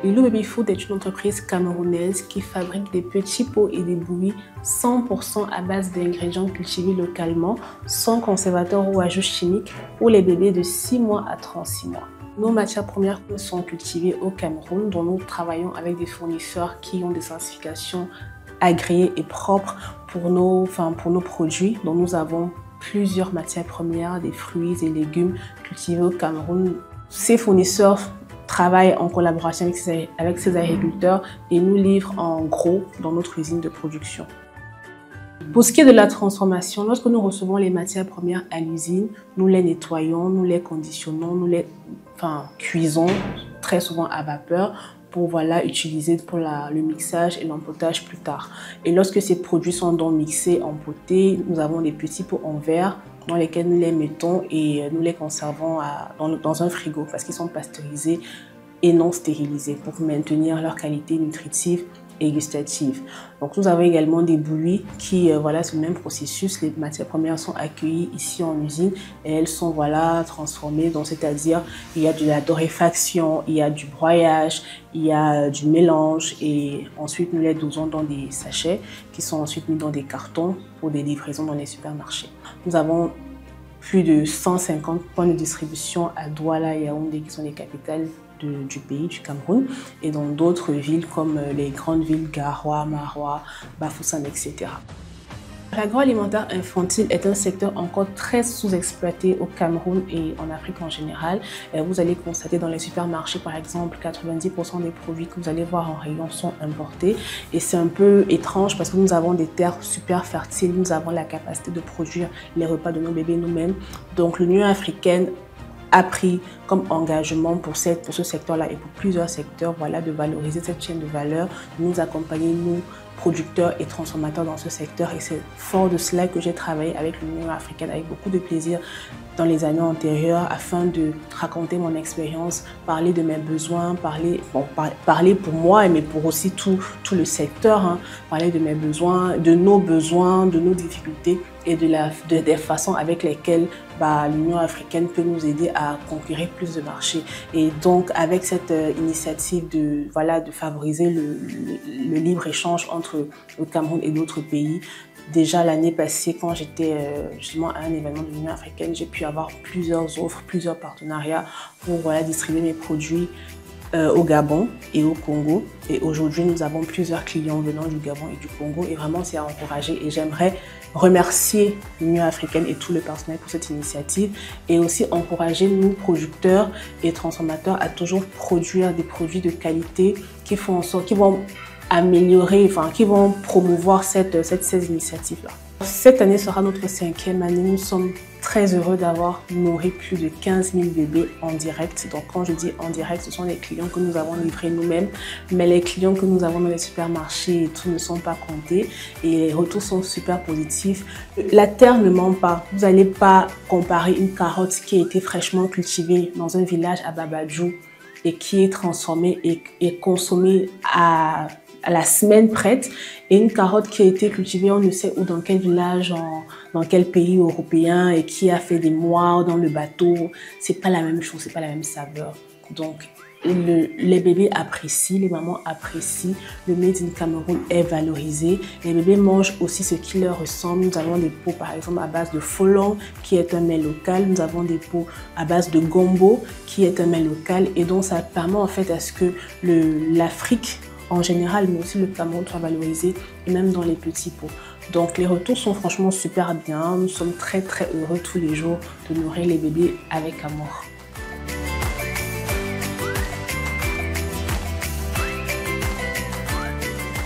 Lilou Baby Food est une entreprise camerounaise qui fabrique des petits pots et des bouillies 100% à base d'ingrédients cultivés localement, sans conservateurs ou ajouts chimiques, pour les bébés de 6 mois à 36 mois. Nos matières premières sont cultivées au Cameroun, dont nous travaillons avec des fournisseurs qui ont des certifications agréées et propres pour nos produits. Donc nous avons plusieurs matières premières, des fruits et légumes cultivés au Cameroun. Ces fournisseurs travaillent en collaboration avec ces agriculteurs et nous livrent en gros dans notre usine de production. Pour ce qui est de la transformation, lorsque nous recevons les matières premières à l'usine, nous les nettoyons, nous les conditionnons, nous les cuisons, très souvent à vapeur, pour utiliser pour le mixage et l'empotage plus tard. Et lorsque ces produits sont donc mixés, empotés, nous avons des petits pots en verre dans lesquels nous les mettons et nous les conservons dans un frigo parce qu'ils sont pasteurisés et non stérilisés pour maintenir leur qualité nutritive et gustative. Donc nous avons également des bouillies qui, c'est le même processus. Les matières premières sont accueillies ici en usine et elles sont transformées. Donc c'est-à-dire il y a de la torréfaction, il y a du broyage, il y a du mélange et ensuite nous les dosons dans des sachets qui sont ensuite mis dans des cartons pour des livraisons dans les supermarchés. Nous avons plus de 150 points de distribution à Douala et Yaoundé qui sont les capitales du pays, du Cameroun, et dans d'autres villes comme les grandes villes Garoua, Maroua, Bafoussam, etc. L'agroalimentaire infantile est un secteur encore très sous-exploité au Cameroun et en Afrique en général. Vous allez constater dans les supermarchés, par exemple, 90% des produits que vous allez voir en rayon sont importés. Et c'est un peu étrange parce que nous avons des terres super fertiles, nous avons la capacité de produire les repas de nos bébés nous-mêmes. Donc l'Union africaine a pris comme engagement pour ce secteur-là et pour plusieurs secteurs, de valoriser cette chaîne de valeur, de nous accompagner, nous, producteurs et transformateurs dans ce secteur. Et c'est fort de cela que j'ai travaillé avec l'Union africaine avec beaucoup de plaisir dans les années antérieures afin de raconter mon expérience, parler de mes besoins, parler pour moi mais pour aussi tout le secteur, parler de mes besoins, de nos difficultés et des façons avec lesquelles l'Union africaine peut nous aider à conquérir plus de marchés. Et donc avec cette initiative de favoriser le libre-échange entre le Cameroun et d'autres pays, déjà l'année passée, quand j'étais justement à un événement de l'Union africaine, j'ai pu avoir plusieurs offres, plusieurs partenariats pour distribuer mes produits au Gabon et au Congo. Et aujourd'hui, nous avons plusieurs clients venant du Gabon et du Congo. Et vraiment, c'est à encourager. Et j'aimerais remercier l'Union africaine et tout le personnel pour cette initiative. Et aussi encourager nous, producteurs et transformateurs, à toujours produire des produits de qualité qui font en sorte, qui vont améliorer, qui vont promouvoir ces initiatives-là. Cette année sera notre 5e année. Nous sommes très heureux d'avoir nourri plus de 15 000 bébés en direct. Donc quand je dis en direct, ce sont les clients que nous avons livrés nous-mêmes, mais les clients que nous avons dans les supermarchés et tout ne sont pas comptés et les retours sont super positifs. La terre ne ment pas. Vous n'allez pas comparer une carotte qui a été fraîchement cultivée dans un village à Babadjou et qui est transformée et consommée à la semaine prête, et une carotte qui a été cultivée on ne sait où, dans quel village, dans quel pays européen et qui a fait des mois dans le bateau. C'est pas la même chose, c'est pas la même saveur. Donc les bébés apprécient, les mamans apprécient, le Made in Cameroun est valorisé. Les bébés mangent aussi ce qui leur ressemble. Nous avons des pots par exemple à base de folong qui est un mets local. Nous avons des pots à base de gombo qui est un mets local, et donc ça permet en fait à ce que l'Afrique en général, mais aussi le Cameroun soit valorisé, et même dans les petits pots. Donc les retours sont franchement super bien. Nous sommes très heureux tous les jours de nourrir les bébés avec amour.